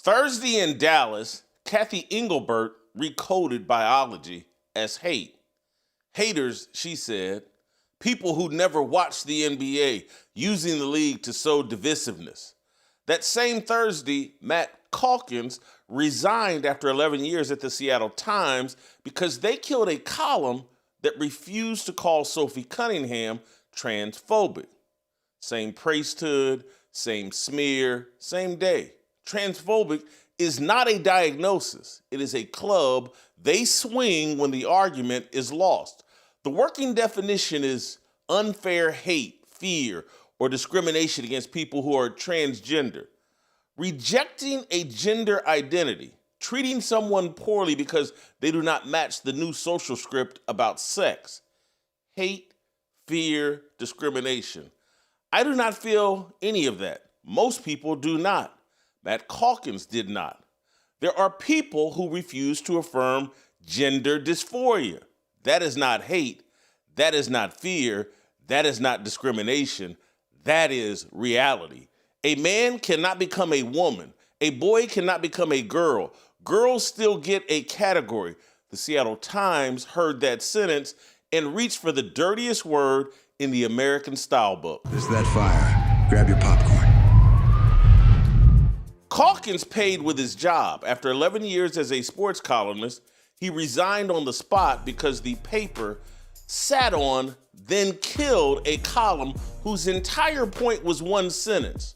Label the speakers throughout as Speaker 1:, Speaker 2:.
Speaker 1: Thursday in Dallas, Cathy Engelbert recoded biology as hate. Haters, she said, people who never watched the NBA, using the league to sow divisiveness. That same Thursday, Matt Calkins resigned after 11 years at the Seattle Times because they killed a column that refused to call Sophie Cunningham transphobic. Same priesthood, same smear, same day. Transphobic is not a diagnosis. It is a club they swing when the argument is lost. The working definition is unfair hate, fear, or discrimination against people who are transgender. Rejecting a gender identity, treating someone poorly because they do not match the new social script about sex. Hate, fear, discrimination. I do not feel any of that. Most people do not. Matt Calkins did not. There are people who refuse to affirm gender dysphoria. That is not hate. That is not fear. That is not discrimination. That is reality. A man cannot become a woman. A boy cannot become a girl. Girls still get a category. The Seattle Times heard that sentence and reached for the dirtiest word in the American style book.
Speaker 2: There's that fire. Grab your popcorn.
Speaker 1: Calkins paid with his job. After 11 years as a sports columnist, he resigned on the spot because the paper sat on, then killed a column whose entire point was one sentence.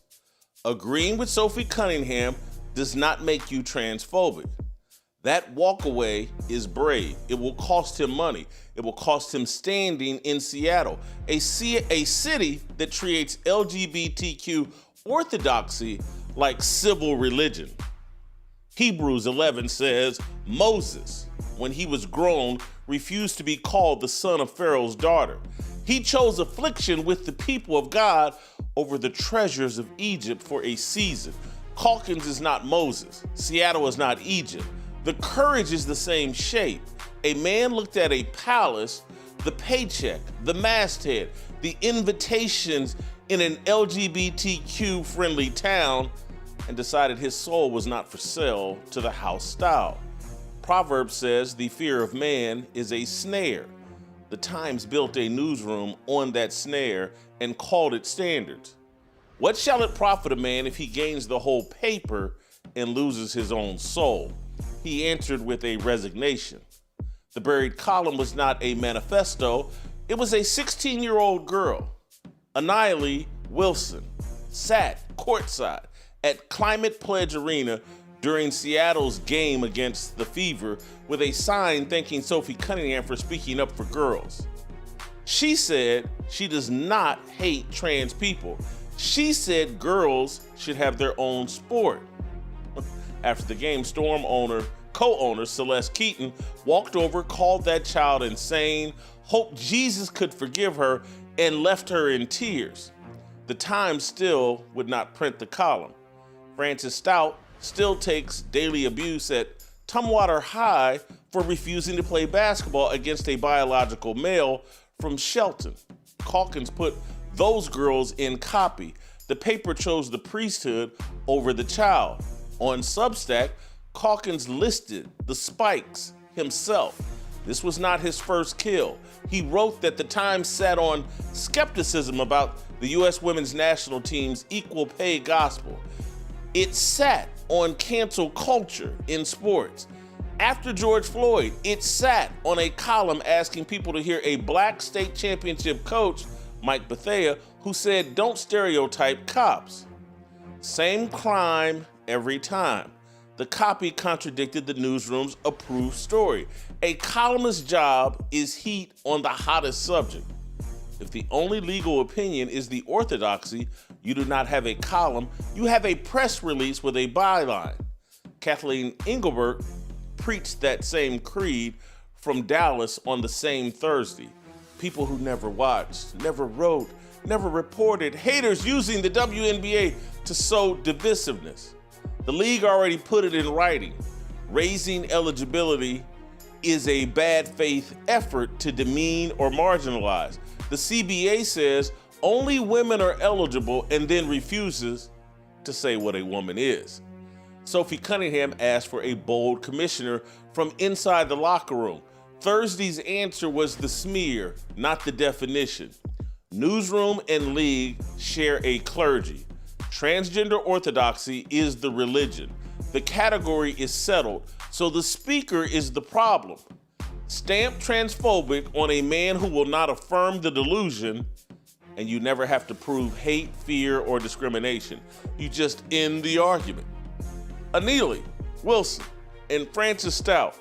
Speaker 1: Agreeing with Sophie Cunningham does not make you transphobic. That walkaway is brave. It will cost him money. It will cost him standing in Seattle, a city that treats LGBTQ orthodoxy like civil religion. Hebrews 11 says, Moses, when he was grown, refused to be called the son of Pharaoh's daughter. He chose affliction with the people of God over the treasures of Egypt for a season. Calkins is not Moses. Seattle is not Egypt. The courage is the same shape. A man looked at a palace, the paycheck, the masthead, the invitations in an LGBTQ-friendly town, and decided his soul was not for sale to the house style. Proverbs says the fear of man is a snare. The Times built a newsroom on that snare and called it Standards. What shall it profit a man if he gains the whole paper and loses his own soul? He answered with a resignation. The buried column was not a manifesto. It was a 16-year-old girl, Anayeli Wilson, sat courtside at Climate Pledge Arena during Seattle's game against the Fever with a sign thanking Sophie Cunningham for speaking up for girls. She said she does not hate trans people. She said girls should have their own sport. After the game, co-owner Celeste Keaton walked over, called that child insane, hoped Jesus could forgive her, and left her in tears. The Times still would not print the column. Francis Stout still takes daily abuse at Tumwater High for refusing to play basketball against a biological male from Shelton. Calkins put those girls in copy. The paper chose the priesthood over the child. On Substack, Calkins listed the spikes himself. This was not his first kill. He wrote that the Times sat on skepticism about the U.S. women's national team's equal pay gospel. It sat on cancel culture in sports. After George Floyd, it sat on a column asking people to hear a black state championship coach, Mike Bethea, who said, "Don't stereotype cops." Same crime every time. The copy contradicted the newsroom's approved story. A columnist's job is heat on the hottest subject. If the only legal opinion is the orthodoxy, you do not have a column, you have a press release with a byline. Cathy Engelbert preached that same creed from Dallas on the same Thursday. People who never watched, never wrote, never reported, haters using the WNBA to sow divisiveness. The league already put it in writing. Raising eligibility is a bad faith effort to demean or marginalize. The CBA says only women are eligible and then refuses to say what a woman is. Sophie Cunningham asked for a bold commissioner from inside the locker room. Thursday's answer was the smear, not the definition. Newsroom and league share a clergy. Transgender orthodoxy is the religion. The category is settled, so the speaker is the problem. Stamp transphobic on a man who will not affirm the delusion, and you never have to prove hate, fear, or discrimination. You just end the argument. Annealy, Wilson, and Francis Stout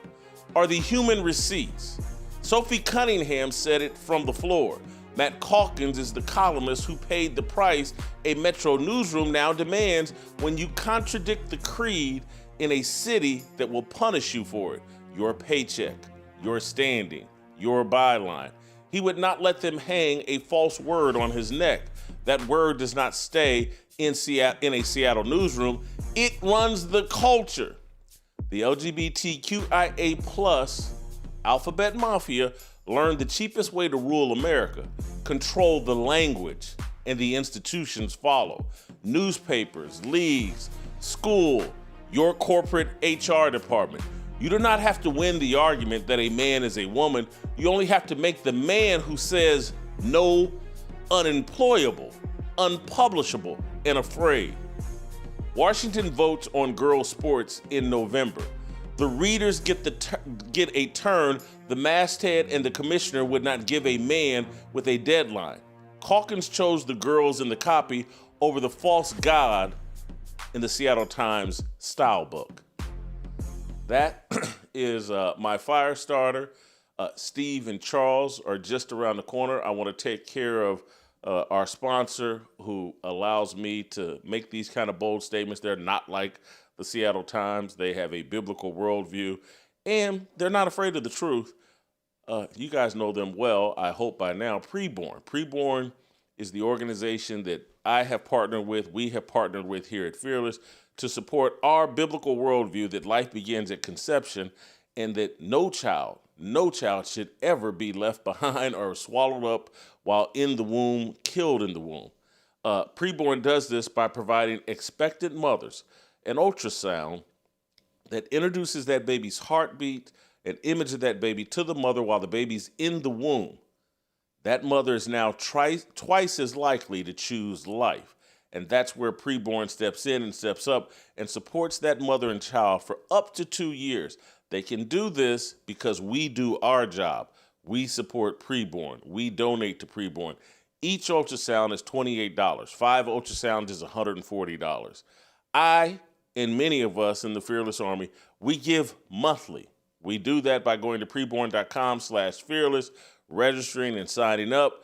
Speaker 1: are the human receipts. Sophie Cunningham said it from the floor. Matt Calkins is the columnist who paid the price a Metro newsroom now demands when you contradict the creed in a city that will punish you for it. Your paycheck, your standing, your byline. He would not let them hang a false word on his neck. That word does not stay in a Seattle newsroom. It runs the culture. The LGBTQIA+ alphabet mafia learned the cheapest way to rule America: control the language, and the institutions follow. Newspapers, leagues, school, your corporate HR department. You do not have to win the argument that a man is a woman. You only have to make the man who says no unemployable, unpublishable, and afraid. Washington votes on girls' sports in November. The readers get a turn the masthead and the commissioner would not give a man with a deadline. Calkins chose the girls in the copy over the false god in the Seattle Times style book. That is my fire starter. Steve and Charles are just around the corner. I want to take care of our sponsor who allows me to make these kind of bold statements. They're not like the Seattle Times. They have a biblical worldview, and they're not afraid of the truth. You guys know them well, I hope by now. Preborn. Preborn is the organization that I have partnered with, we have partnered with here at Fearless to support our biblical worldview that life begins at conception and that no child should ever be left behind or swallowed up while in the womb, killed in the womb. Preborn does this by providing expectant mothers an ultrasound that introduces that baby's heartbeat, an image of that baby to the mother while the baby's in the womb. That mother is now twice as likely to choose life. And that's where Preborn steps in and steps up and supports that mother and child for up to 2 years. They can do this because we do our job. We support Preborn. We donate to Preborn. Each ultrasound is $28. 5 ultrasounds is $140. I and many of us in the Fearless Army, we give monthly. We do that by going to preborn.com/fearless, registering and signing up.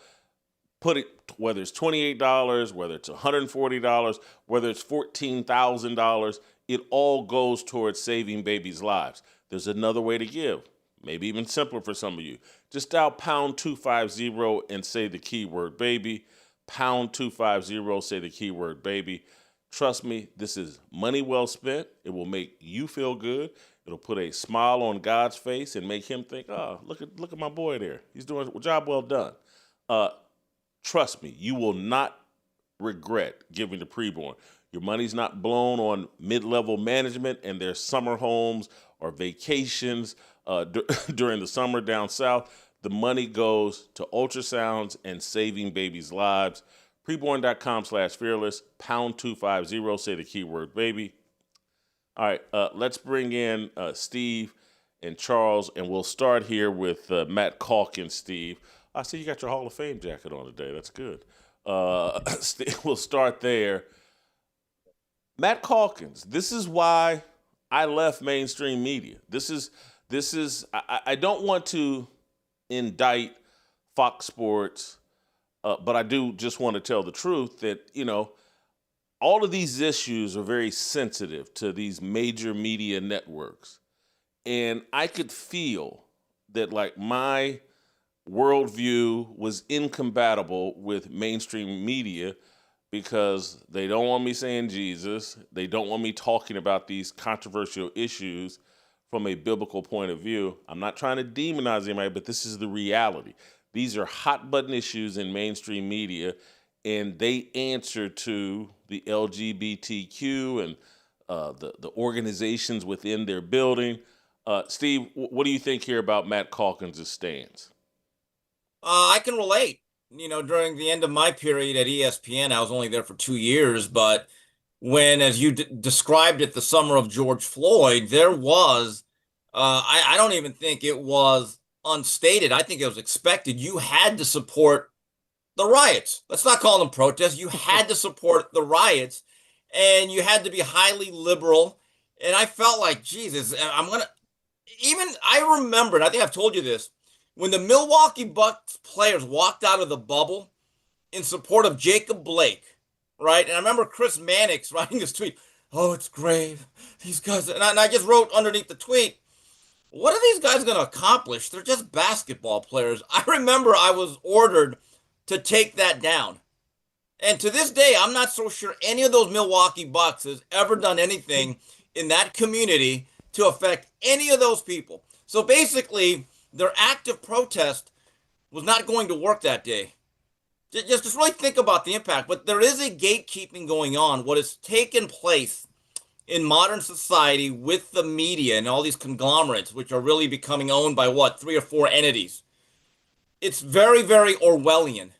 Speaker 1: Put it, whether it's $28, whether it's $140, whether it's $14,000, it all goes towards saving babies' lives. There's another way to give, maybe even simpler for some of you. Just dial #250 and say the keyword baby. #250, say the keyword baby. Trust me, this is money well spent. It will make you feel good. It'll put a smile on God's face and make him think, oh, look at my boy there. He's doing a job well done. Trust me, you will not regret giving to Preborn. Your money's not blown on mid-level management and their summer homes or vacations during the summer down south. The money goes to ultrasounds and saving babies' lives. Preborn.com/fearless, #250, say the keyword baby. All right, let's bring in Steve and Charles, and we'll start here with Matt Calkins. Steve, I see you got your Hall of Fame jacket on today. That's good. Steve, we'll start there. Matt Calkins, this is why I left mainstream media. I don't want to indict Fox Sports, but I do just want to tell the truth that, all of these issues are very sensitive to these major media networks. And I could feel that my worldview was incompatible with mainstream media because they don't want me saying Jesus. They don't want me talking about these controversial issues from a biblical point of view. I'm not trying to demonize anybody, but this is the reality. These are hot button issues in mainstream media, and they answer to the LGBTQ and the organizations within their building. Steve, what do you think here about Matt Calkins' stance?
Speaker 3: I can relate. During the end of my period at ESPN, I was only there for 2 years, but when, as you described it, the summer of George Floyd, there was, I don't even think it was unstated. I think it was expected. You had to support the riots. Let's not call them protests. You had to support the riots, and you had to be highly liberal. And I felt like, Jesus, I remembered, I think I've told you this, when the Milwaukee Bucks players walked out of the bubble in support of Jacob Blake, right? And I remember Chris Mannix writing this tweet, "Oh, it's grave. These guys," and I just wrote underneath the tweet, "What are these guys going to accomplish? They're just basketball players." I remember I was ordered to take that down. And to this day, I'm not so sure any of those Milwaukee Bucks has ever done anything in that community to affect any of those people. So basically, their active protest was not going to work that day. Just really think about the impact. But there is a gatekeeping going on. What has taken place in modern society with the media and all these conglomerates, which are really becoming owned by 3 or 4 entities. It's very, very Orwellian.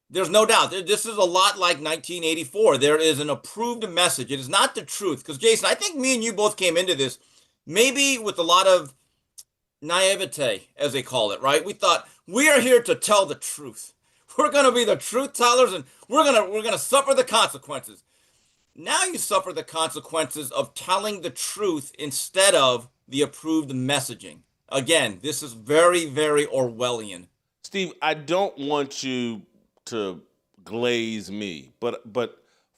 Speaker 3: There's no doubt. This is a lot like 1984. There is an approved message. It is not the truth. Because, Jason, I think me and you both came into this maybe with a lot of naivete, as they call it, right? We thought, we are here to tell the truth. We're going to be the truth tellers, and we're going to suffer the consequences. Now you suffer the consequences of telling the truth instead of the approved messaging. Again, this is very, very Orwellian.
Speaker 1: Steve, I don't want you to glaze me, but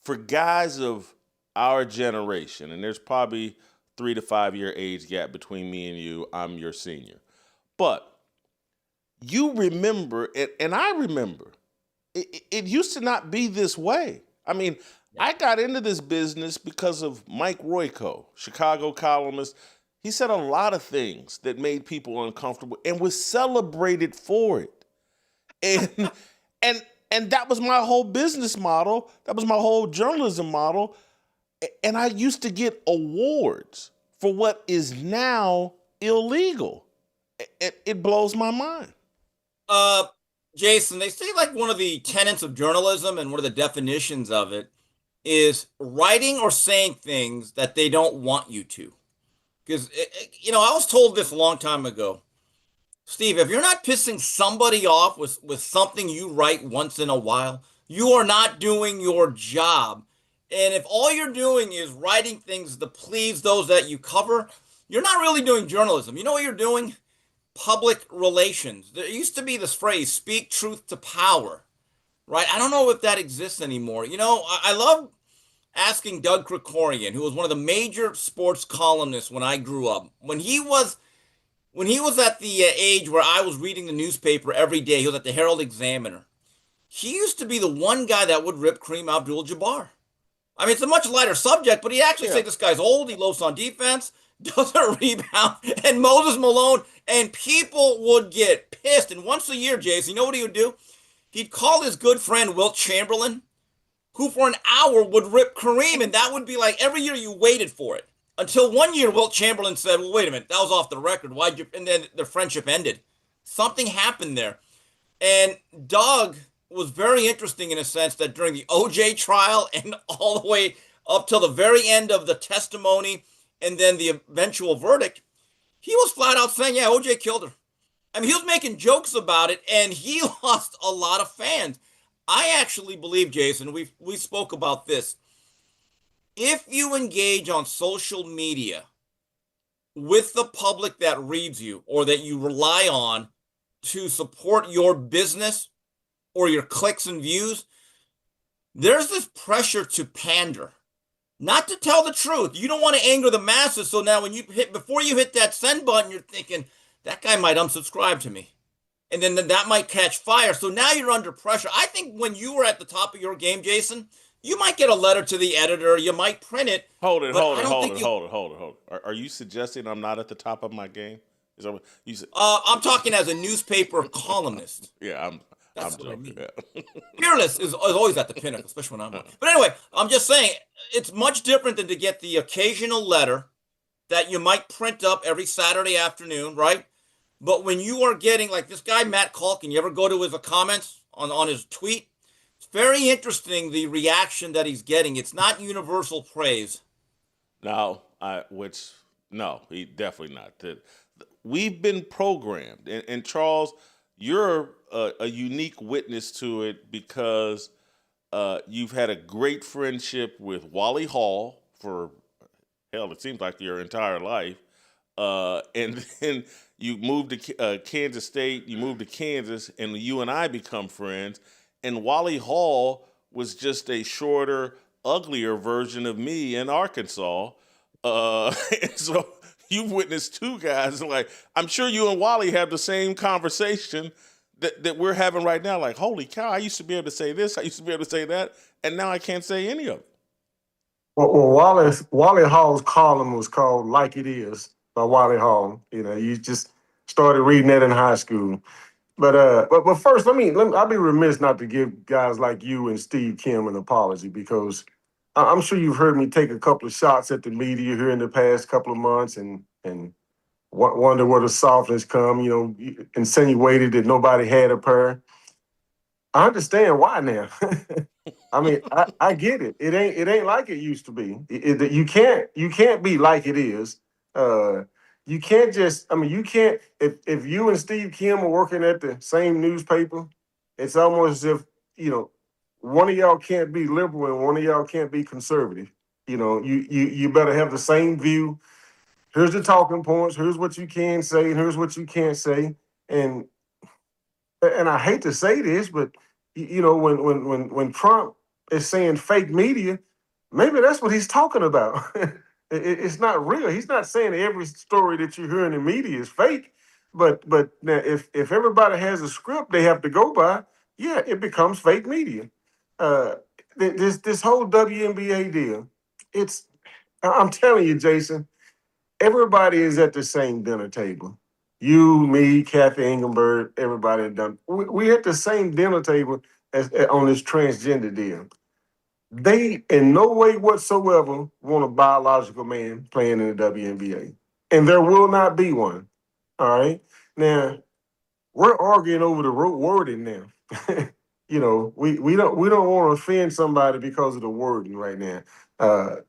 Speaker 1: for guys of our generation, and there's probably 3 to 5 year age gap between me and you, I'm your senior. But you remember, and I remember, it used to not be this way. I mean, I got into this business because of Mike Royko, Chicago columnist. He said a lot of things that made people uncomfortable and was celebrated for it. And that was my whole business model. That was my whole journalism model. And I used to get awards for what is now illegal. It blows my mind.
Speaker 3: Jason, they say like one of the tenets of journalism and one of the definitions of it is writing or saying things that they don't want you to. Because, I was told this a long time ago. Steve, if you're not pissing somebody off with something you write once in a while, you are not doing your job. And if all you're doing is writing things to please those that you cover, you're not really doing journalism. You know what you're doing? Public relations. There used to be this phrase, speak truth to power, right? I don't know if that exists anymore. I love asking Doug Krikorian, who was one of the major sports columnists when I grew up. When he was at the age where I was reading the newspaper every day, he was at the Herald Examiner. He used to be the one guy that would rip Kareem Abdul-Jabbar. I mean, it's a much lighter subject, but he'd actually say this guy's old, he loafs on defense, doesn't rebound, and Moses Malone, and people would get pissed. And once a year, Jason, you know what he would do? He'd call his good friend Wilt Chamberlain, who for an hour would rip Kareem, and that would be like every year you waited for it. Until one year, Wilt Chamberlain said, well, wait a minute, that was off the record. Why'd you? And then their friendship ended. Something happened there. And Doug was very interesting in a sense that during the OJ trial and all the way up till the very end of the testimony and then the eventual verdict, he was flat out saying, yeah, OJ killed her. I mean, he was making jokes about it, and he lost a lot of fans. I actually believe, Jason, we spoke about this. If you engage on social media with the public that reads you or that you rely on to support your business or your clicks and views, there's this pressure to pander, not to tell the truth. You don't want to anger the masses. So now before you hit that send button, you're thinking, that guy might unsubscribe to me. And then that might catch fire. So now you're under pressure. I think when you were at the top of your game, Jason, you might get a letter to the editor. You might print it.
Speaker 1: Hold it. Are you suggesting I'm not at the top of my game? Is that what you said?
Speaker 3: I'm talking as a newspaper columnist.
Speaker 1: Yeah,
Speaker 3: That's
Speaker 1: I'm
Speaker 3: what I
Speaker 1: joking.
Speaker 3: mean.
Speaker 1: Yeah.
Speaker 3: Fearless is always at the pinnacle, especially when I'm on. But anyway, I'm just saying it's much different than to get the occasional letter that you might print up every Saturday afternoon, right? But when you are getting like this guy, Matt Calkin, you ever go to his comments on his tweet? It's very interesting the reaction that he's getting. It's not universal praise.
Speaker 1: No, no, he definitely not. We've been programmed, and Charles, you're a unique witness to it because you've had a great friendship with Wally Hall for hell, it seems like your entire life, and then you moved to Kansas State, you moved to Kansas, and you and I become friends. And Wally Hall was just a shorter, uglier version of me in Arkansas. And so you've witnessed two guys. Like I'm sure you and Wally have the same conversation that we're having right now. Like, holy cow! I used to be able to say this, I used to be able to say that, and now I can't say any of it.
Speaker 4: Well, Wally Hall's column was called "Like It Is" by Wally Hall. You know, you just started reading that in high school. But first, I'll be remiss not to give guys like you and Steve Kim an apology because I'm sure you've heard me take a couple of shots at the media here in the past couple of months and wonder where the softness come. You know, insinuated that nobody had a pair. I understand why now. I get it. It ain't like it used to be. You can't be like it is. Uh, you can't just. You can't. If you and Steve Kim are working at the same newspaper, it's almost as if one of y'all can't be liberal and one of y'all can't be conservative. You better have the same view. Here's the talking points. Here's what you can say, and here's what you can't say. And and I hate to say this, but when Trump is saying fake media, maybe that's what he's talking about. It's not real. He's not saying every story that you hear in the media is fake. But now if everybody has a script they have to go by, yeah, it becomes fake media. Uh, this whole WNBA deal, I'm telling you, Jason, everybody is at the same dinner table. You, me, Cathy Engelbert, everybody done. We at the same dinner table as on this transgender deal. They, in no way whatsoever, want a biological man playing in the WNBA, and there will not be one. All right. Now we're arguing over the wording now. We don't want to offend somebody because of the wording right now.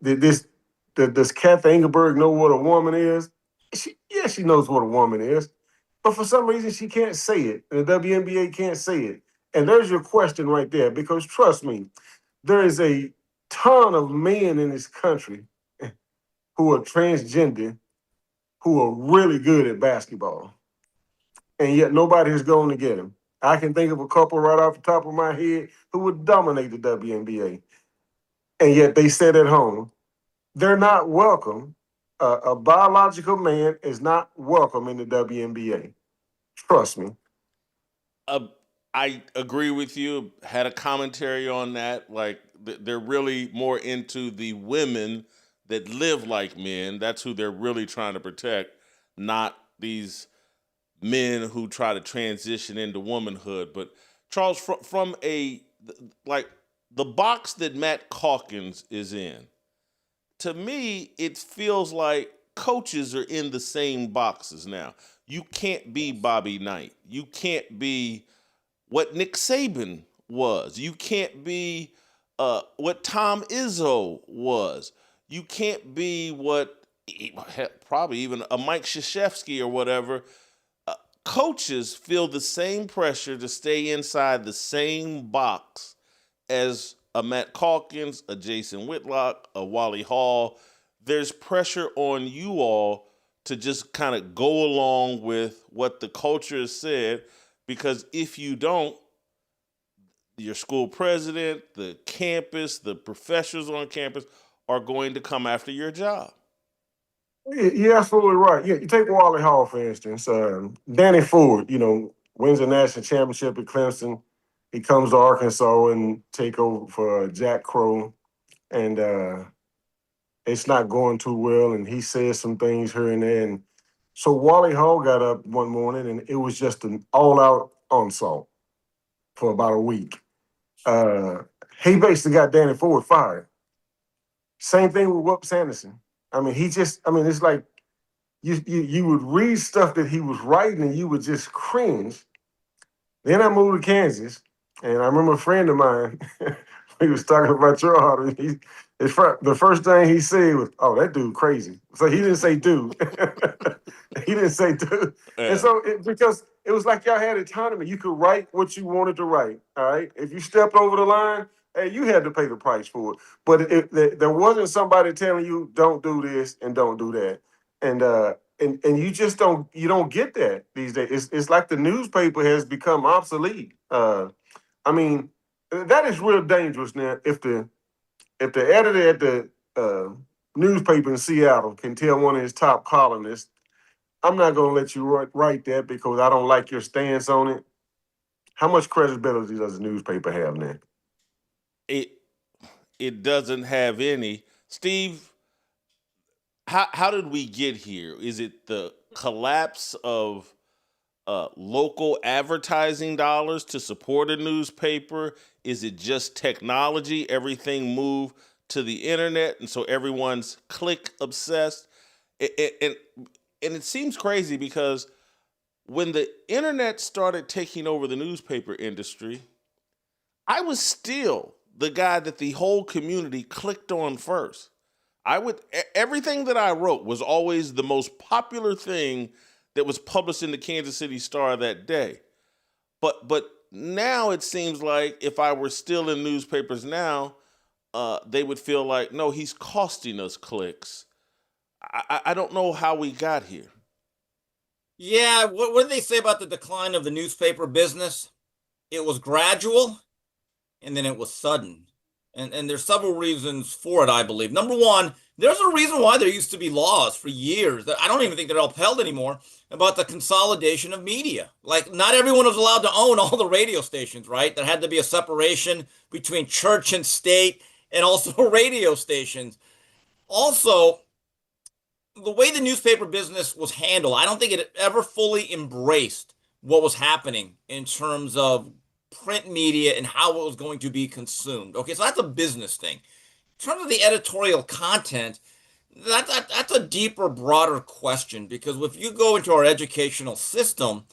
Speaker 4: Does Cathy Engelbert know what a woman is? She knows what a woman is, but for some reason she can't say it. And the WNBA can't say it. And there's your question right there. Because trust me, there is a ton of men in this country who are transgender who are really good at basketball, and yet nobody has gone to get them. I can think of a couple right off the top of my head who would dominate the WNBA, and yet they sit at home. They're not welcome. A biological man is not welcome in the WNBA. Trust me.
Speaker 1: Uh, I agree with you. Had a commentary on that. Like they're really more into the women that live like men. That's who they're really trying to protect, not these men who try to transition into womanhood. But Charles, from a like the box that Matt Calkins is in, to me, it feels like coaches are in the same boxes now. You can't be Bobby Knight. You can't be what Nick Saban was. You can't be what Tom Izzo was. You can't be what probably even a Mike Krzyzewski or whatever. Coaches feel the same pressure to stay inside the same box as a Matt Calkins, a Jason Whitlock, a Wally Hall. There's pressure on you all to just kind of go along with what the culture has said, because if you don't, your school president, the campus, the professors on campus are going to come after your job.
Speaker 4: You're absolutely right. Yeah, you take Wally Hall, for instance. Danny Ford, wins a national championship at Clemson. He comes to Arkansas and take over for Jack Crow. And it's not going too well. And he says some things here and there. And so Wally Hall got up one morning and it was just an all-out onslaught. for about a week. He basically got Danny Ford fired. Same thing with Whoop Sanderson. I mean, it's like you would read stuff that he was writing and you would just cringe. Then I moved to Kansas, and I remember a friend of mine, he was talking about your heart. The first thing he said was, "Oh, that dude crazy." So he didn't say dude. He didn't say dude.
Speaker 1: Yeah.
Speaker 4: And so because it was like y'all had autonomy, you could write what you wanted to write. All right. If you stepped over the line, hey, you had to pay the price for it. But there wasn't somebody telling you don't do this and don't do that. And you just don't get that these days. It's like the newspaper has become obsolete. I mean, that is real dangerous now. If the editor at the newspaper in Seattle can tell one of his top columnists, "I'm not going to let you write that because I don't like your stance on it," how much credibility does the newspaper have now?
Speaker 1: It doesn't have any. Steve, how did we get here? Is it the collapse of local advertising dollars to support a newspaper? Is it just technology? Everything moved to the internet, and so everyone's click obsessed. And it seems crazy because when the internet started taking over the newspaper industry, I was still the guy that the whole community clicked on first. Everything that I wrote was always the most popular thing that was published in the Kansas City Star that day. But now it seems like if I were still in newspapers now, they would feel like, no, he's costing us clicks. I don't know how we got here.
Speaker 3: Yeah, what did they say about the decline of the newspaper business? It was gradual, and then it was sudden. And there's several reasons for it, I believe. Number one, there's a reason why there used to be laws for years that I don't even think they're upheld anymore about the consolidation of media. Like, not everyone was allowed to own all the radio stations, right? There had to be a separation between church and state and also radio stations. Also, the way the newspaper business was handled, I don't think it ever fully embraced what was happening in terms of print media and how it was going to be consumed. Okay, so that's a business thing. In terms of the editorial content, that's a deeper, broader question, because if you go into our educational system,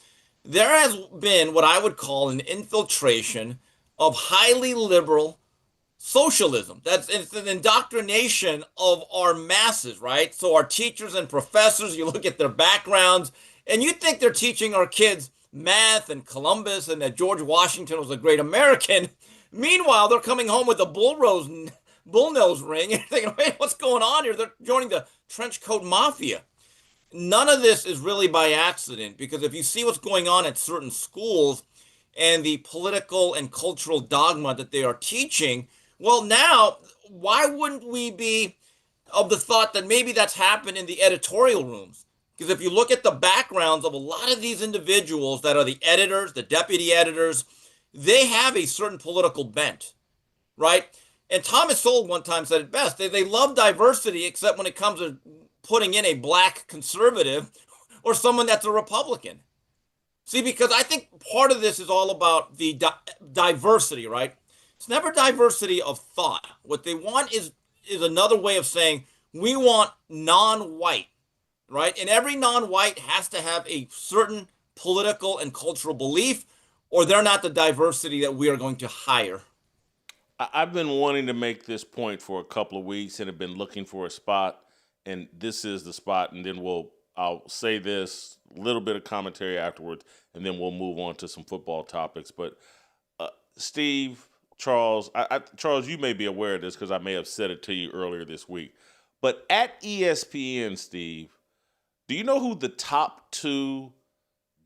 Speaker 3: there has been what I would call an infiltration of highly liberal socialism. It's an indoctrination of our masses, right? So our teachers and professors, you look at their backgrounds, and you think they're teaching our kids math and Columbus and that George Washington was a great American. Meanwhile, they're coming home with a bullnose ring and thinking, "Wait, what's going on here?" They're joining the trench coat mafia. None of this is really by accident, because if you see what's going on at certain schools and the political and cultural dogma that they are teaching, well, now, why wouldn't we be of the thought that maybe that's happened in the editorial rooms? Because if you look at the backgrounds of a lot of these individuals that are the editors, the deputy editors, they have a certain political bent, right? And Thomas Sowell one time said it best. They love diversity, except when it comes to putting in a black conservative or someone that's a Republican. See, because I think part of this is all about the diversity, right? It's never diversity of thought. What they want is another way of saying, we want non-white, right? And every non-white has to have a certain political and cultural belief, or they're not the diversity that we are going to hire.
Speaker 1: I've been wanting to make this point for a couple of weeks and have been looking for a spot, and this is the spot, and then I'll say this, little bit of commentary afterwards, and then we'll move on to some football topics. But Steve, Charles, Charles, you may be aware of this because I may have said it to you earlier this week. But at ESPN, Steve, do you know who the top two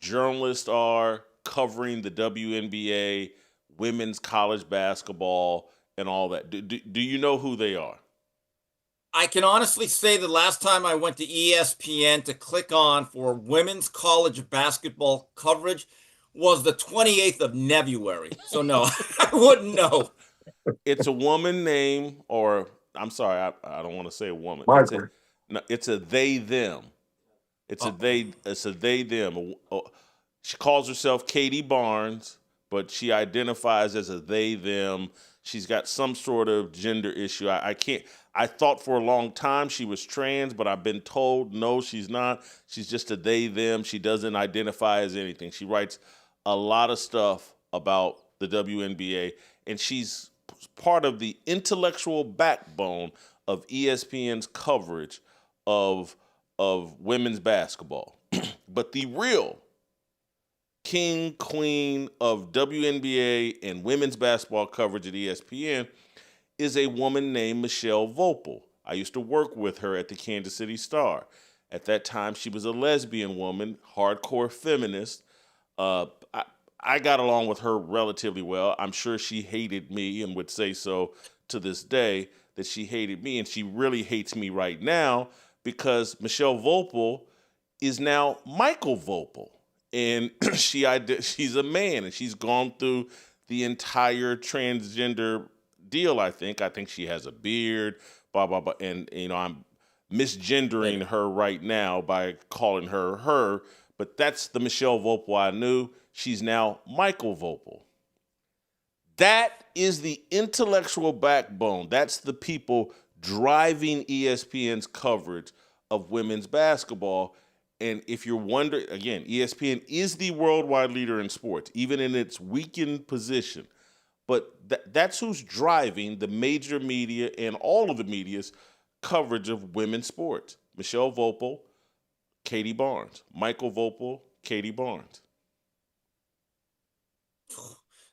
Speaker 1: journalists are covering the WNBA, women's college basketball, and all that? Do you know who they are?
Speaker 3: I can honestly say the last time I went to ESPN to click on for women's college basketball coverage was the 28th of February. So no, I wouldn't know.
Speaker 1: It's a woman named, or I'm sorry, I don't want to say a woman. It's a they them. It's a they them. She calls herself Katie Barnes, but she identifies as a they, them. She's got some sort of gender issue. I thought for a long time she was trans, but I've been told, no, she's not. She's just a they, them. She doesn't identify as anything. She writes a lot of stuff about the WNBA, and she's part of the intellectual backbone of ESPN's coverage of women's basketball. But the real king, queen of WNBA and women's basketball coverage at ESPN is a woman named Michelle Vopel. I used to work with her at the Kansas City Star. At that time, she was a lesbian woman, hardcore feminist. I got along with her relatively well. I'm sure she hated me and would say so to this day, that she hated me, and she really hates me right now because Michelle Vopel is now Michael Vopel. And she's a man, and she's gone through the entire transgender deal, I think. I think she has a beard, blah, blah, blah. And, I'm misgendering her right now by calling her, but that's the Michelle Vopel I knew. She's now Michael Vopel. That is the intellectual backbone. That's the people driving ESPN's coverage of women's basketball. And if you're wondering, again, ESPN is the worldwide leader in sports, even in its weakened position. But that's who's driving the major media and all of the media's coverage of women's sports. Michelle Vopel, Katie Barnes. Michael Vopel, Katie Barnes.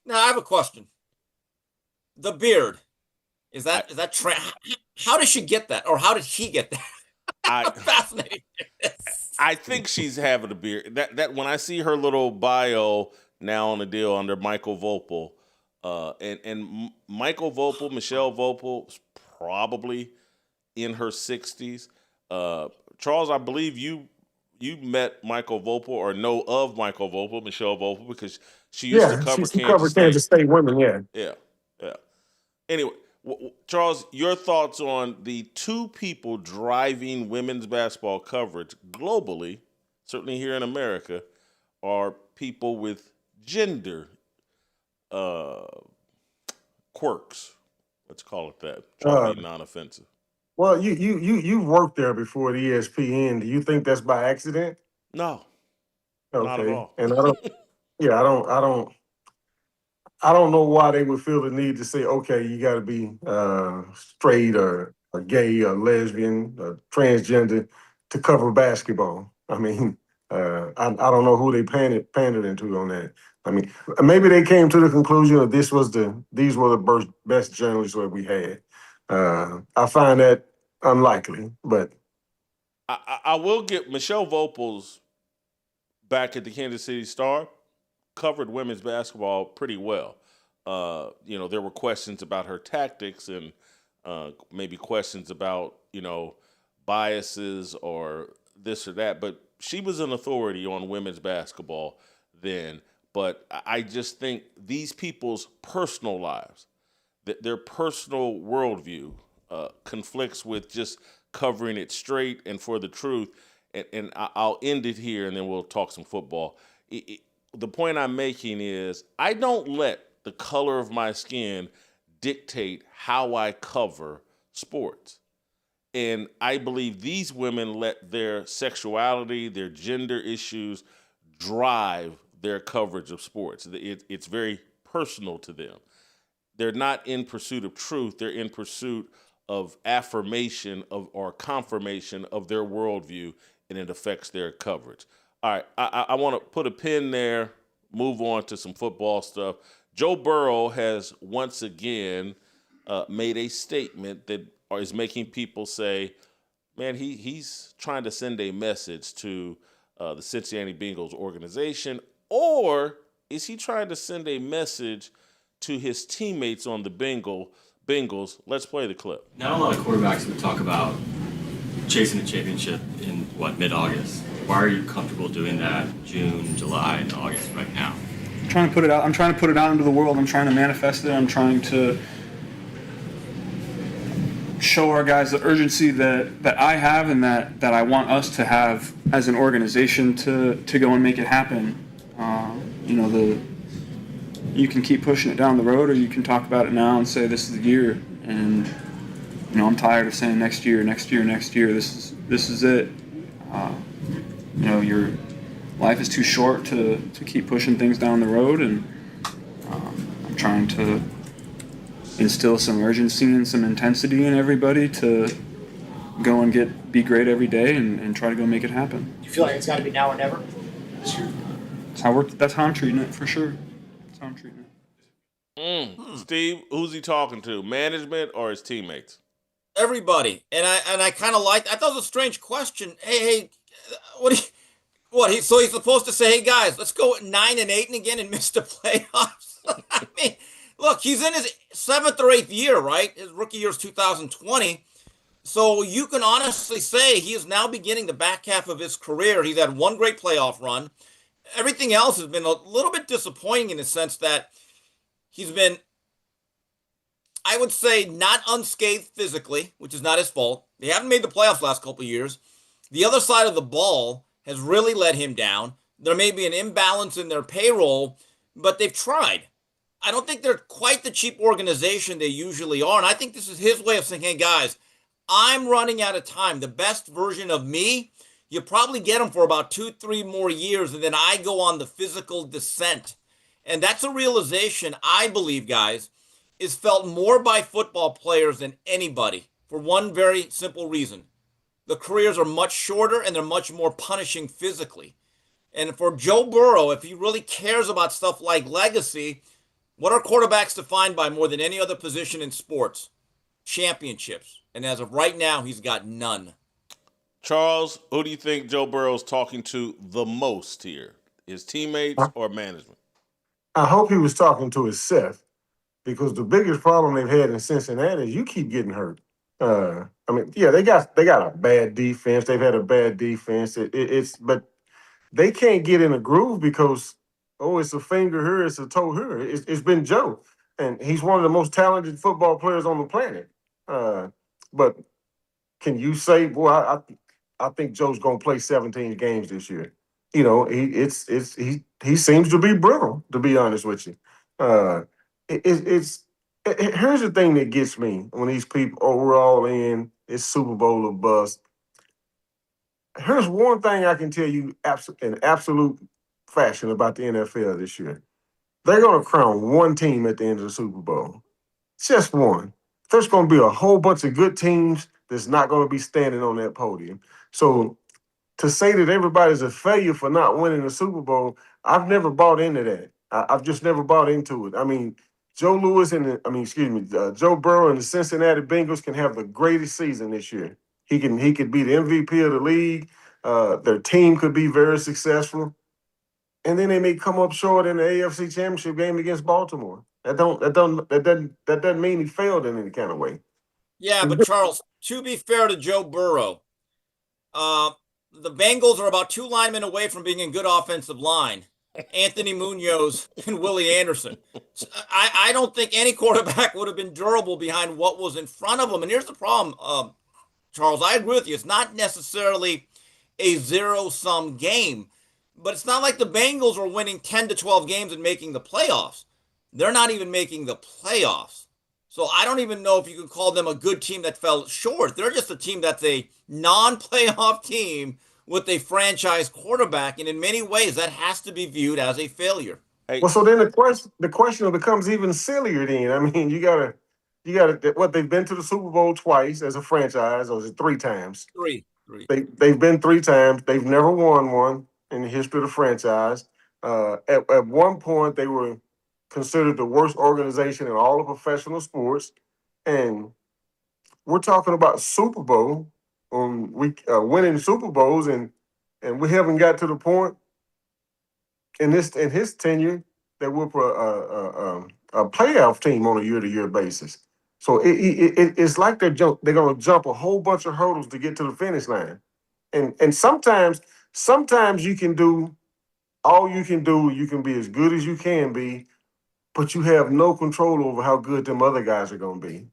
Speaker 3: Now, I have a question. The beard, is that how did she get that? Or how did he get that? I'm fascinated.
Speaker 1: I think she's having a beard. That when I see her little bio now on the deal under Michael Vopel, and Michael Vopel, Michelle Vopel, is probably in her 60s. Charles, I believe you met Michael Vopel or know of Michael Vopel, Michelle Vopel, because she used to cover
Speaker 4: Kansas State women.
Speaker 1: Yeah. Anyway, Charles, your thoughts on the two people driving women's basketball coverage globally, certainly here in America, are people with gender quirks. Let's call it that. Try to be non-offensive.
Speaker 4: Well, you worked there before at ESPN. Do you think that's by accident?
Speaker 1: No,
Speaker 4: okay.
Speaker 1: Not at all.
Speaker 4: And I don't know why they would feel the need to say, okay, you got to be straight or gay or lesbian or transgender to cover basketball. I mean, I don't know who they pandered into on that. I mean, maybe they came to the conclusion that these were the best journalists that we had. I find that unlikely, but
Speaker 1: I will get Michelle Vopel's back at the Kansas City Star covered women's basketball pretty well. There were questions about her tactics and maybe questions about, biases or this or that. But she was an authority on women's basketball then. But I just think these people's personal lives, their personal worldview conflicts with just covering it straight and for the truth. And I'll end it here, and then we'll talk some football. The point I'm making is I don't let the color of my skin dictate how I cover sports. And I believe these women let their sexuality, their gender issues drive their coverage of sports. It's very personal to them. They're not in pursuit of truth. They're in pursuit of affirmation or confirmation of their worldview, and it affects their coverage. All right, I want to put a pin there, move on to some football stuff. Joe Burrow has once again made a statement that is making people say, man, he's trying to send a message to the Cincinnati Bengals organization, or is he trying to send a message to his teammates on the Bengals? Let's play the clip.
Speaker 5: Not a lot of quarterbacks would talk about chasing a championship in, mid-August. Why are you comfortable doing that June, July, and August right now?
Speaker 6: I'm trying to put it out into the world. I'm trying to manifest it. I'm trying to show our guys the urgency that I have and that I want us to have as an organization to go and make it happen. you can keep pushing it down the road, or you can talk about it now and say this is the year. And I'm tired of saying next year. This is it. Your life is too short to keep pushing things down the road, and I'm trying to instill some urgency and some intensity in everybody to go and be great every day and try to go make it happen.
Speaker 7: You feel like it's got to be now or never?
Speaker 6: That's how I'm treating it, for sure. That's how I'm treating it.
Speaker 1: Steve, who's he talking to? Management or his teammates?
Speaker 3: Everybody. And I kind of liked. I thought it was a strange question. Hey, so he's supposed to say, hey guys, let's go 9-8 and again and miss the playoffs. I mean, look, he's in his 7th or 8th year, right? His rookie year is 2020. So you can honestly say he is now beginning the back half of his career. He's had one great playoff run. Everything else has been a little bit disappointing in the sense that he's been, I would say, not unscathed physically, which is not his fault. They haven't made the playoffs last couple of years. The other side of the ball has really let him down. There may be an imbalance in their payroll, but they've tried. I don't think they're quite the cheap organization they usually are. And I think this is his way of saying, hey, guys, I'm running out of time. The best version of me, you probably get him for about 2-3 more years, and then I go on the physical descent. And that's a realization, I believe, guys, is felt more by football players than anybody for one very simple reason. The careers are much shorter and they're much more punishing physically. And for Joe Burrow, if he really cares about stuff like legacy, what are quarterbacks defined by more than any other position in sports? Championships. And as of right now, he's got none.
Speaker 1: Charles, who do you think Joe Burrow's talking to the most here? His teammates or management?
Speaker 4: I hope he was talking to himself, because the biggest problem they've had in Cincinnati is you keep getting hurt. They got a bad defense. They've had a bad defense. But they can't get in a groove because, it's a finger here, it's a toe here. It's been Joe, and he's one of the most talented football players on the planet. But can you say, boy, I think Joe's going to play 17 games this year? He seems to be brittle, to be honest with you. Here's the thing that gets me when these people, we're all in, it's Super Bowl or bust. Here's one thing I can tell you in absolute fashion about the NFL this year. They're going to crown one team at the end of the Super Bowl. Just one. There's going to be a whole bunch of good teams that's not going to be standing on that podium. So to say that everybody's a failure for not winning the Super Bowl, I've never bought into that. I've just never bought into it. I mean, Joe Burrow and the Cincinnati Bengals can have the greatest season this year. He could be the MVP of the league. Their team could be very successful. And then they may come up short in the AFC Championship game against Baltimore. That doesn't mean he failed in any kind of way.
Speaker 3: Yeah, but Charles, to be fair to Joe Burrow, the Bengals are about 2 linemen away from being in good offensive line. Anthony Munoz and Willie Anderson. So I don't think any quarterback would have been durable behind what was in front of them. And here's the problem, Charles. I agree with you. It's not necessarily a zero-sum game, but it's not like the Bengals are winning 10 to 12 games and making the playoffs. They're not even making the playoffs. So I don't even know if you can call them a good team that fell short. They're just a team that's a non-playoff team with a franchise quarterback, and in many ways, that has to be viewed as a failure.
Speaker 4: Well, so then the question becomes even sillier. Then I mean, you gotta. What, they've been to the Super Bowl twice as a franchise, or is it 3 times?
Speaker 3: Three.
Speaker 4: They've been 3 times. They've never won one in the history of the franchise. At one point, they were considered the worst organization in all of professional sports, and we're talking about Super Bowl. Winning Super Bowls, and we haven't got to the point in his tenure that we're a playoff team on a year-to-year basis. So it's like they're going to jump a whole bunch of hurdles to get to the finish line, and sometimes you can do all you can do. You can be as good as you can be, but you have no control over how good them other guys are going to be.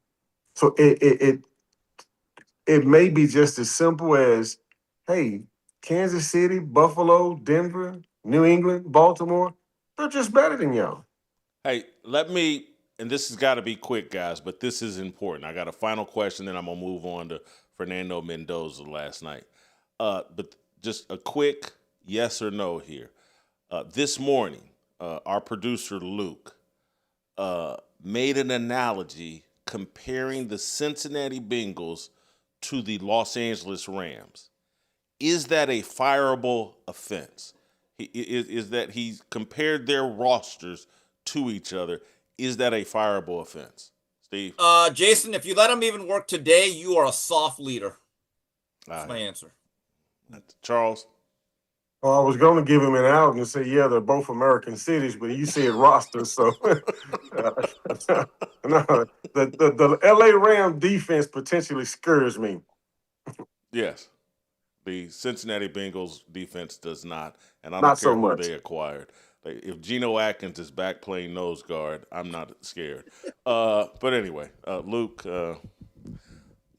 Speaker 4: So it may be just as simple as, hey, Kansas City, Buffalo, Denver, New England, Baltimore, they're just better than y'all.
Speaker 1: Hey, and this has got to be quick, guys, but this is important. I got a final question, then I'm going to move on to Fernando Mendoza last night. But just a quick yes or no here. This morning, our producer, Luke, made an analogy comparing the Cincinnati Bengals to the Los Angeles Rams. Is that a fireable offense? Is that he compared their rosters to each other? Is that a fireable offense? Steve?
Speaker 3: Jason, if you let him even work today, you are a soft leader. That's my answer.
Speaker 1: Charles?
Speaker 4: Well, I was going to give him an out and say, yeah, they're both American cities, but you said roster, so no, the LA Rams defense potentially scares me.
Speaker 1: Yes. The Cincinnati Bengals defense does not, and I don't
Speaker 4: Not
Speaker 1: care
Speaker 4: so
Speaker 1: who
Speaker 4: much.
Speaker 1: they acquired. If Geno Atkins is back playing nose guard, I'm not scared. But anyway, Luke,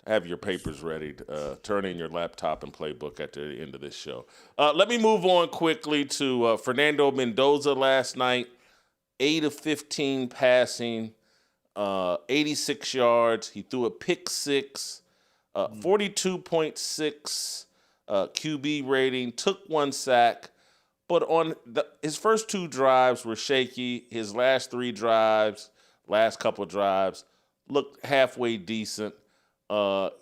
Speaker 1: have your papers ready. Turn in your laptop and playbook at the end of this show. Let me move on quickly to Fernando Mendoza last night. 8 of 15 passing, 86 yards. He threw a pick six, 42.6 QB rating, took 1 sack. But his first 2 drives were shaky. His last 3 drives, last couple drives, looked halfway decent.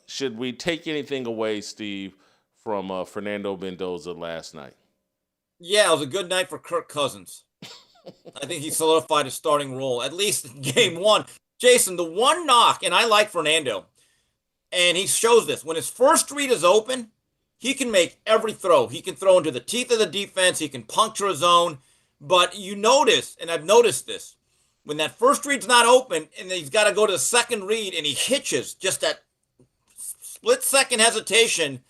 Speaker 1: Should we take anything away, Steve, from Fernando Mendoza last night?
Speaker 3: Yeah, it was a good night for Kirk Cousins. I think he solidified his starting role, at least in game 1. Jason, the one knock, and I like Fernando, and he shows this. When his first read is open, he can make every throw. He can throw into the teeth of the defense. He can puncture a zone. But you notice, and I've noticed this, when that first read's not open and he's got to go to the second read and he hitches, just that split-second hesitation,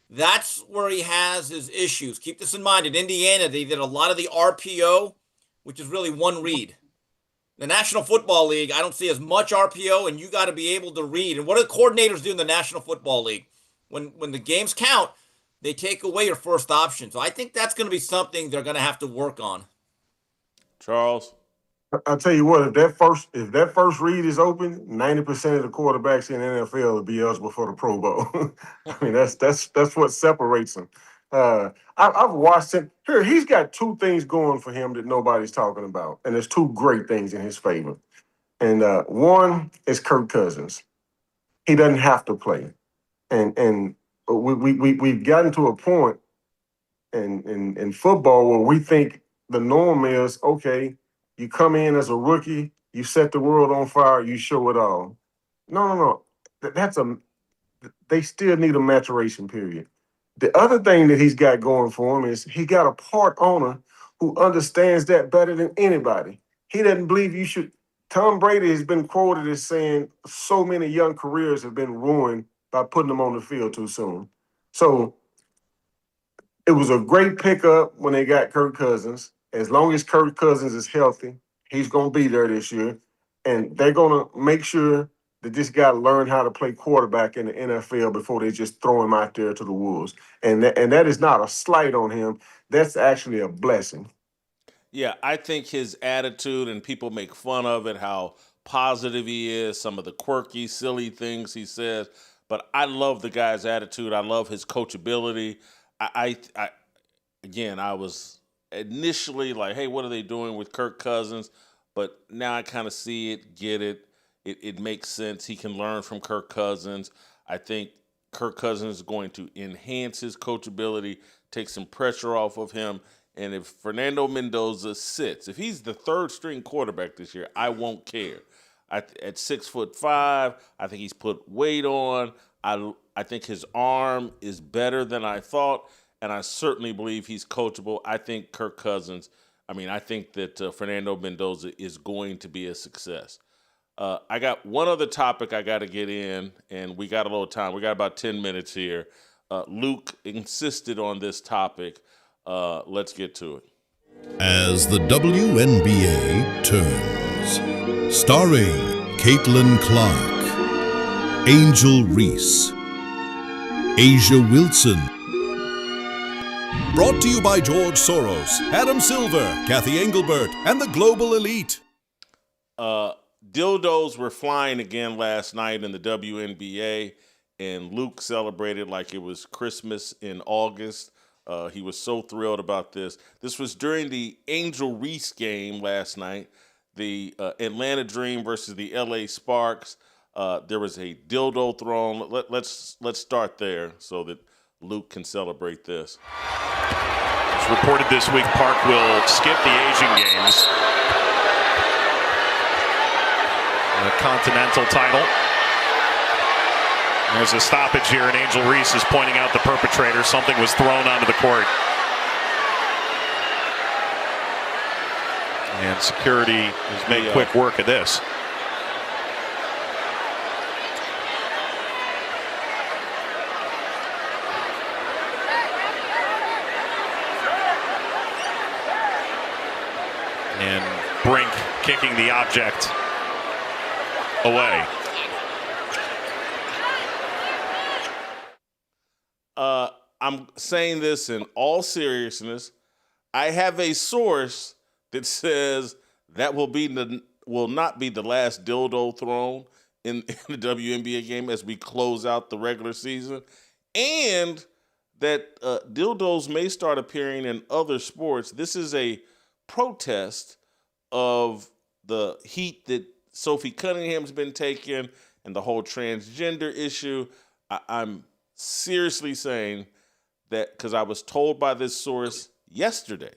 Speaker 3: that's where he has his issues. Keep this in mind. In Indiana, they did a lot of the RPO, which is really one read. The National Football League, I don't see as much RPO, and you got to be able to read. And what do the coordinators do in the National Football League? When the games count, they take away your first option. So I think that's going to be something they're going to have to work on.
Speaker 1: Charles?
Speaker 4: I'll tell you what, if that first read is open, 90% of the quarterbacks in the NFL will be eligible for the Pro Bowl. I mean, that's what separates them. I've watched him. Here, he's got 2 things going for him that nobody's talking about, and there's 2 great things in his favor. And one is Kirk Cousins. He doesn't have to play, and we've gotten to a point in football where we think the norm is, okay, you come in as a rookie, you set the world on fire, you show it all. No. They still need a maturation period. The other thing that he's got going for him is he got a part owner who understands that better than anybody. He doesn't believe you should. Tom Brady has been quoted as saying so many young careers have been ruined by putting them on the field too soon. So it was a great pickup when they got Kirk Cousins. As long as Kirk Cousins is healthy, he's going to be there this year. And they're going to make sure that this guy learn how to play quarterback in the NFL before they just throw him out there to the wolves. And that is not a slight on him. That's actually a blessing.
Speaker 1: Yeah, I think his attitude, and people make fun of it, how positive he is, some of the quirky, silly things he says. But I love the guy's attitude. I love his coachability. I was initially like, hey, what are they doing with Kirk Cousins? But now I kind of see it, get it. It makes sense. He can learn from Kirk Cousins. I think Kirk Cousins is going to enhance his coachability, take some pressure off of him. And if Fernando Mendoza sits, if he's the 3rd string quarterback this year, I won't care. At 6'5", I think he's put weight on. I think his arm is better than I thought, and I certainly believe he's coachable. I think I think that Fernando Mendoza is going to be a success. I got one other topic I got to get in, and we got a little time. We got about 10 minutes here. Luke insisted on this topic. Let's get to it.
Speaker 7: As the WNBA turns, starring Caitlin Clark, Angel Reese, Asia Wilson. Brought to you by George Soros, Adam Silver, Cathy Engelbert, and the Global Elite.
Speaker 1: Dildos were flying again last night in the WNBA, and Luke celebrated like it was Christmas in August. He was so thrilled about this. This was during the Angel Reese game last night, the Atlanta Dream versus the LA Sparks. There was a dildo thrown. Let's start there so that Luke can celebrate this.
Speaker 8: It's reported this week Park will skip the Asian Games. The Continental title. There's a stoppage here, and Angel Reese is pointing out the perpetrator. Something was thrown onto the court. And security has made quick work of this. And Brink kicking the object away.
Speaker 1: I'm saying this in all seriousness. I have a source that says that will not be the last dildo thrown in the WNBA game as we close out the regular season, and that dildos may start appearing in other sports. This is a protest of the heat that Sophie Cunningham's been taking and the whole transgender issue. I'm seriously saying that because I was told by this source yesterday.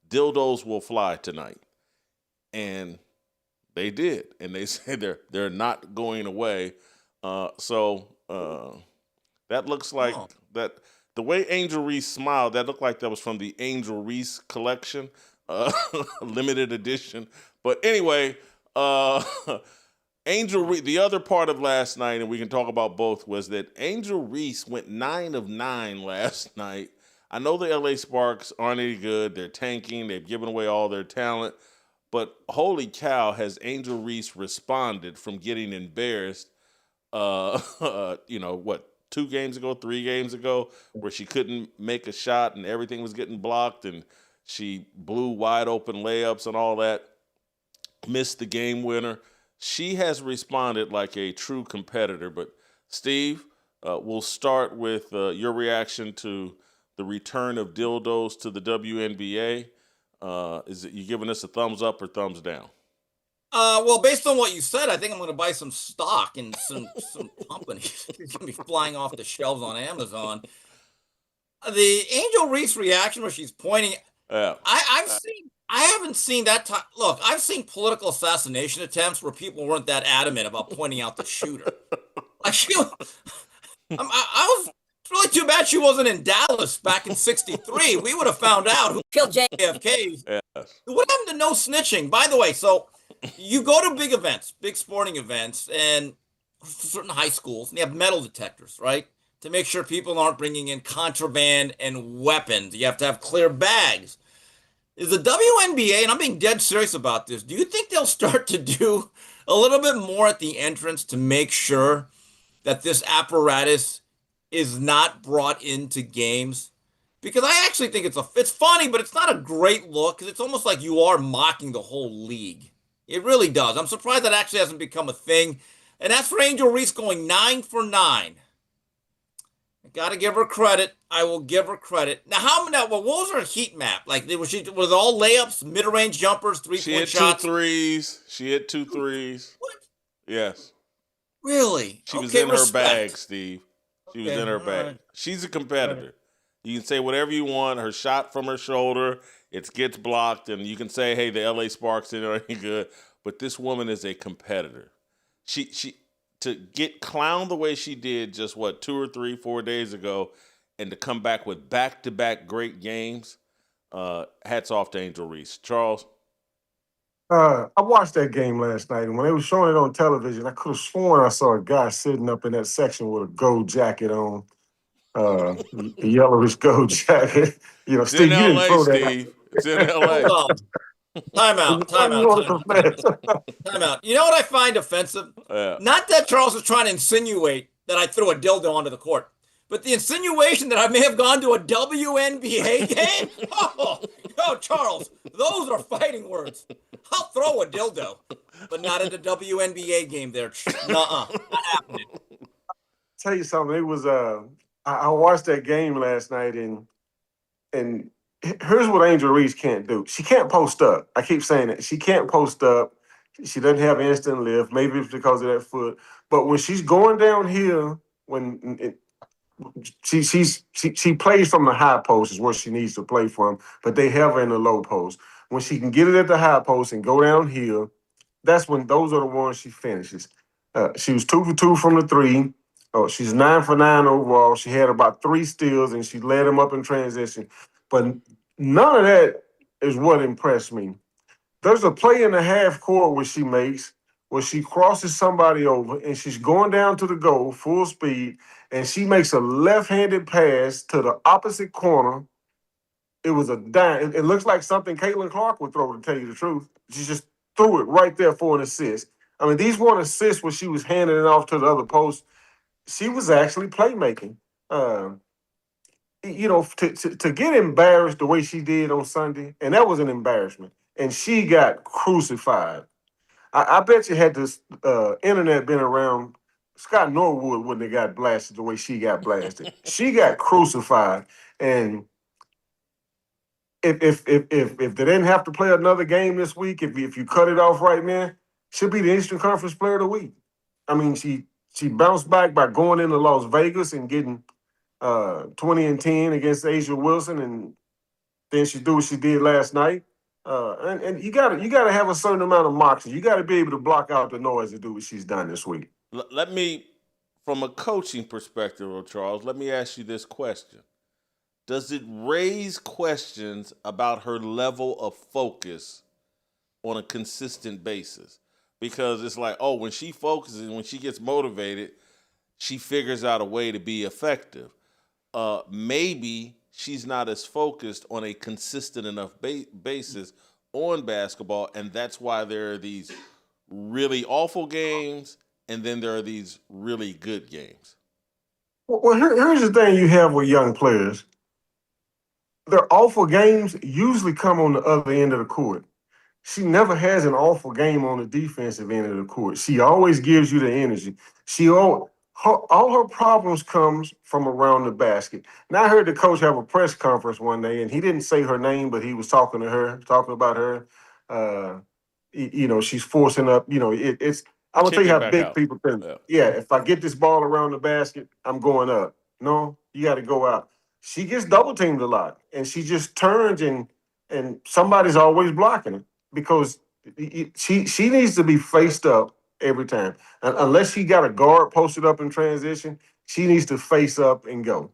Speaker 1: Dildos will fly tonight. And they did. And they said they're not going away. So that looks like that. The way Angel Reese smiled, that looked like that was from the Angel Reese collection, limited edition. But anyway, Angel Reese, the other part of last night, and we can talk about both, was that Angel Reese went 9 of 9 last night. I know the LA Sparks aren't any good. They're tanking. They've given away all their talent. But holy cow, has Angel Reese responded from getting embarrassed, 2 games ago, 3 games ago, where she couldn't make a shot and everything was getting blocked and she blew wide open layups and all that, missed the game winner. She has responded like a true competitor. But Steve, we'll start with your reaction to the return of dildos to the WNBA. Is it you giving us a thumbs up or thumbs down?
Speaker 3: Well, based on what you said, I think I'm going to buy some stock in some companies. It's going to be flying off the shelves on Amazon. The Angel Reese reaction where she's pointing, I haven't seen that time. Look, I've seen political assassination attempts where people weren't that adamant about pointing out the shooter. Like I was. It's really too bad she wasn't in Dallas back in '63. We would have found out who killed JFK. Yes. What happened to no snitching? By the way, so you go to big events, big sporting events, and certain high schools, and they have metal detectors, right? To make sure people aren't bringing in contraband and weapons. You have to have clear bags. Is the WNBA, and I'm being dead serious about this, do you think they'll start to do a little bit more at the entrance to make sure that this apparatus is not brought into games? Because I actually think it's funny, but it's not a great look because it's almost like you are mocking the whole league. It really does. I'm surprised that actually hasn't become a thing. And as for Angel Reese going 9 for 9, I got to give her credit. I will give her credit. Now, what was her heat map? Like, was all layups, mid-range jumpers, three-point shots?
Speaker 1: She hit two threes.
Speaker 3: What?
Speaker 1: Yes.
Speaker 3: Really?
Speaker 1: She was in her bag, Steve. She was in her bag. Right. She's a competitor. Right. You can say whatever you want. Her shot from her shoulder, it gets blocked, and you can say, hey, the LA Sparks didn't any good. But this woman is a competitor. She to get clowned the way she did just, 2 or 3, 4 days ago, and to come back with back-to-back great games, hats off to Angel Reese. Charles?
Speaker 4: I watched that game last night, and when they were showing it on television, I could have sworn I saw a guy sitting up in that section with a gold jacket on, a yellowish gold jacket.
Speaker 1: Steve, you didn't throw that. It's in L.A.
Speaker 3: Time out. You know what I find offensive?
Speaker 1: Yeah.
Speaker 3: Not that Charles was trying to insinuate that I threw a dildo onto the court, but the insinuation that I may have gone to a WNBA game? Oh, Oh, Charles, those are fighting words. I'll throw a dildo, but not at a WNBA game there. Nuh-uh. Not happening.
Speaker 4: Tell you something. It was I watched that game last night, and here's what Angel Reese can't do. She can't post up. I keep saying it. She can't post up. She doesn't have instant lift. Maybe it's because of that foot. But when she's going downhill, she plays from the high post is where she needs to play from, but they have her in the low post. When she can get it at the high post and go downhill, that's when those are the ones she finishes. She was 2 for 2 from the three. Oh, she's 9 for 9 overall. She had about 3 steals and she led them up in transition. But none of that is what impressed me. There's a play in the half court where she makes where she crosses somebody over and she's going down to the goal full speed and she makes a left-handed pass to the opposite corner. It was a dime. It looks like something Caitlin Clark would throw, to tell you the truth. She just threw it right there for an assist. I mean, these weren't assists where she was handing it off to the other post. She was actually playmaking. To get embarrassed the way she did on Sunday, and that was an embarrassment, and she got crucified. I bet you had this internet been around, Scott Norwood wouldn't have got blasted the way she got blasted. She got crucified, and if they didn't have to play another game this week, if you cut it off right now, she'll be the Eastern Conference Player of the Week. I mean, she bounced back by going into Las Vegas and getting 20 and 10 against Asia Wilson, and then she do what she did last night. And you gotta have a certain amount of moxie. You gotta be able to block out the noise to do what she's done this week.
Speaker 1: Let me, from a coaching perspective, Charles, let me ask you this question. Does it raise questions about her level of focus on a consistent basis? Because it's like, when she focuses, when she gets motivated, she figures out a way to be effective. Maybe she's not as focused on a consistent enough basis on basketball, and that's why there are these really awful games, and then there are these really good games.
Speaker 4: Well, here's the thing you have with young players. Their awful games usually come on the other end of the court. She never has an awful game on the defensive end of the court. She always gives you the energy. All her problems comes from around the basket. Now I heard the coach have a press conference one day, and he didn't say her name, but he was talking about her. She's forcing up. It's. I'm gonna tell you how big out. People think. Yeah, if I get this ball around the basket, I'm going up. No, you got to go out. She gets double teamed a lot, and she just turns and somebody's always blocking her because she needs to be faced up every time. Unless she got a guard posted up in transition, she needs to face up and go.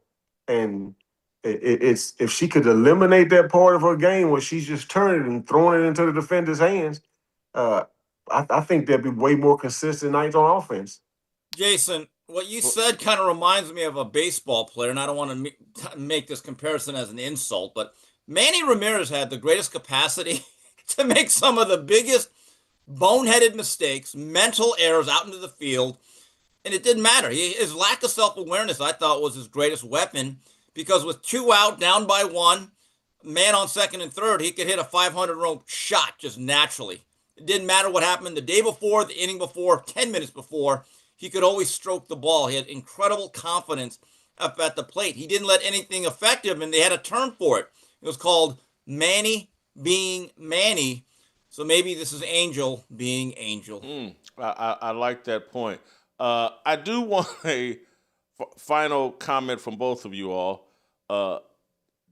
Speaker 4: And it's if she could eliminate that part of her game where she's just turning and throwing it into the defender's hands, I think there'd be way more consistent nights on offense.
Speaker 3: Jason, what you said kind of reminds me of a baseball player, and I don't want to make this comparison as an insult, but Manny Ramirez had the greatest capacity to make some of the biggest boneheaded mistakes, mental errors out into the field, and it didn't matter. His lack of self-awareness, I thought, was his greatest weapon, because with 2 out, down by 1, man on second and third, he could hit a 500-row shot just naturally. It didn't matter what happened the day before, the inning before, 10 minutes before. He could always stroke the ball. He had incredible confidence up at the plate. He didn't let anything affect him, and they had a term for it. It was called Manny being Manny. So maybe this is Angel being Angel.
Speaker 1: I like that point. I do want a final comment from both of you all.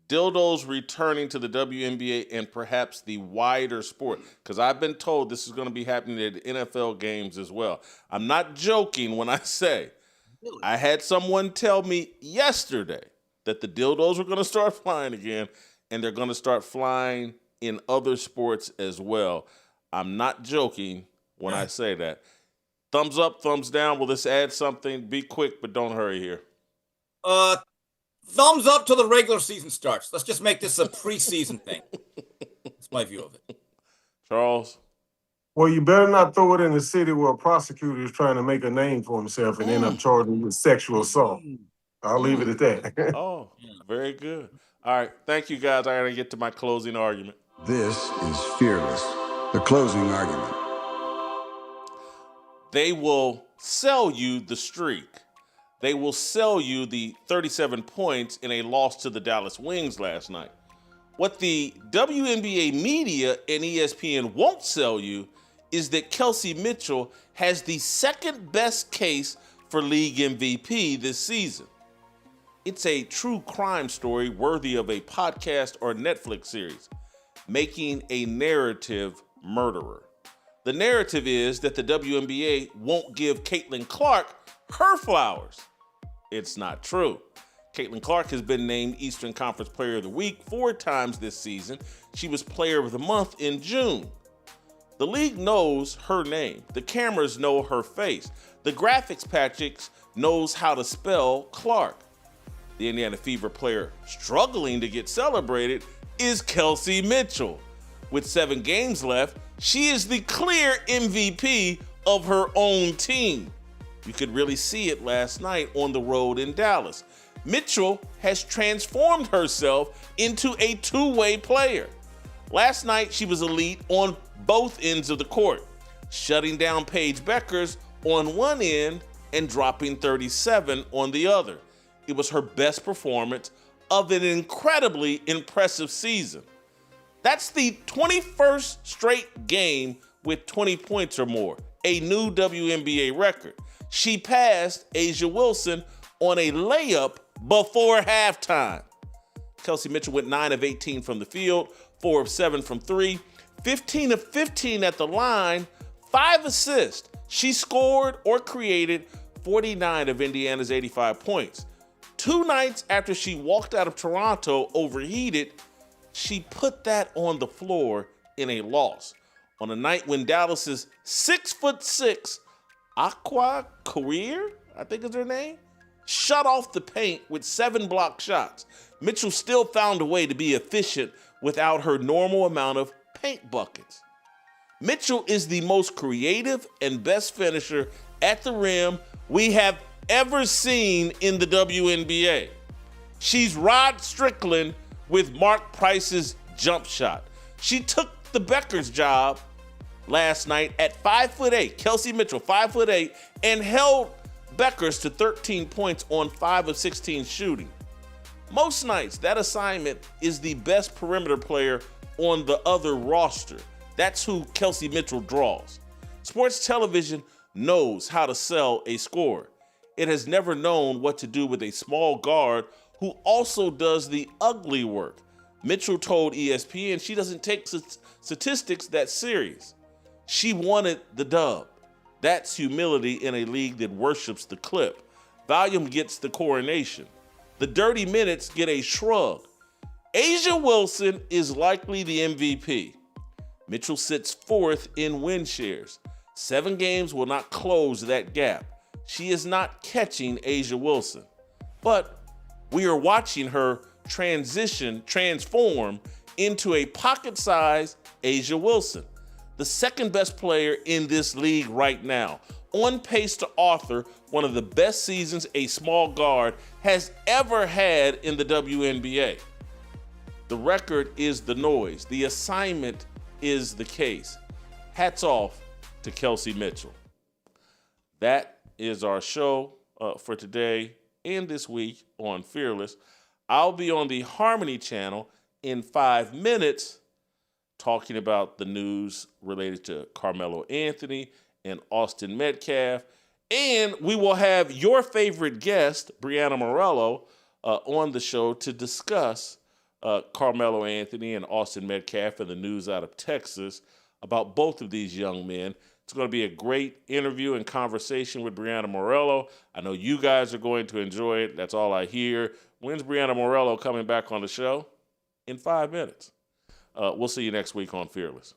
Speaker 1: Dildos returning to the WNBA and perhaps the wider sport, because I've been told this is going to be happening at NFL games as well. I'm not joking when I say I had someone tell me yesterday that the dildos were going to start flying again, and they're going to start flying in other sports as well. I'm not joking when I say that. Thumbs up, thumbs down. Will this add something? Be quick, but don't hurry here.
Speaker 3: Thumbs up till the regular season starts. Let's just make this a preseason thing. That's my view of it.
Speaker 1: Charles?
Speaker 4: Well, you better not throw it in the city where a prosecutor is trying to make a name for himself and end up charging you with sexual assault. I'll leave it at that.
Speaker 1: Oh, very good. All right. Thank you, guys. I got to get to my closing argument.
Speaker 2: This is Fearless, the closing argument.
Speaker 1: They will sell you the streak. They will sell you the 37 points in a loss to the Dallas Wings last night. What the WNBA media and ESPN won't sell you is that Kelsey Mitchell has the second best case for league MVP this season. It's a true crime story worthy of a podcast or Netflix series, making a narrative murderer. The narrative is that the WNBA won't give Caitlin Clark her flowers. It's not true. Caitlin Clark has been named Eastern Conference Player of the Week 4 times this season. She was Player of the Month in June. The league knows her name. The cameras know her face. The graphics package knows how to spell Clark. The Indiana Fever player struggling to get celebrated is Kelsey Mitchell. With 7 games left, she is the clear MVP of her own team. You could really see it last night on the road in Dallas. Mitchell has transformed herself into a two-way player. Last night, she was elite on both ends of the court, shutting down Paige Beckers on one end and dropping 37 on the other. It was her best performance of an incredibly impressive season. That's the 21st straight game with 20 points or more, a new WNBA record. She passed A'ja Wilson on a layup before halftime. Kelsey Mitchell went 9 of 18 from the field, 4 of 7 from 3, 15 of 15 at the line, 5 assists. She scored or created 49 of Indiana's 85 points. 2 nights after she walked out of Toronto overheated, she put that on the floor in a loss. On a night when Dallas's 6'6" Aqua Career, I think is her name, shut off the paint with 7 blocked shots. Mitchell still found a way to be efficient without her normal amount of paint buckets. Mitchell is the most creative and best finisher at the rim we have ever seen in the WNBA. She's Rod Strickland with Mark Price's jump shot. She took the Beckers job last night at 5'8", Kelsey Mitchell, 5'8", and held Beckers to 13 points on 5 of 16 shooting. Most nights, that assignment is the best perimeter player on the other roster. That's who Kelsey Mitchell draws. Sports television knows how to sell a scorer. It has never known what to do with a small guard who also does the ugly work. Mitchell told ESPN she doesn't take statistics that serious. She wanted the dub. That's humility in a league that worships the clip. Volume gets the coronation. The dirty minutes get a shrug. A'ja Wilson is likely the MVP. Mitchell sits 4th in win shares. 7 games will not close that gap. She is not catching A'ja Wilson. But we are watching her transform into a pocket-sized A'ja Wilson, the second best player in this league right now, on pace to author one of the best seasons a small guard has ever had in the WNBA. The record is the noise. The assignment is the case. Hats off to Kelsey Mitchell. That is our show for today and this week on Fearless. I'll be on the Harmony channel in 5 minutes talking about the news related to Carmelo Anthony and Austin Metcalf. And we will have your favorite guest, Brianna Morello, on the show to discuss Carmelo Anthony and Austin Metcalf and the news out of Texas about both of these young men. It's going to be a great interview and conversation with Brianna Morello. I know you guys are going to enjoy it. That's all I hear. When's Brianna Morello coming back on the show? In 5 minutes. We'll see you next week on Fearless.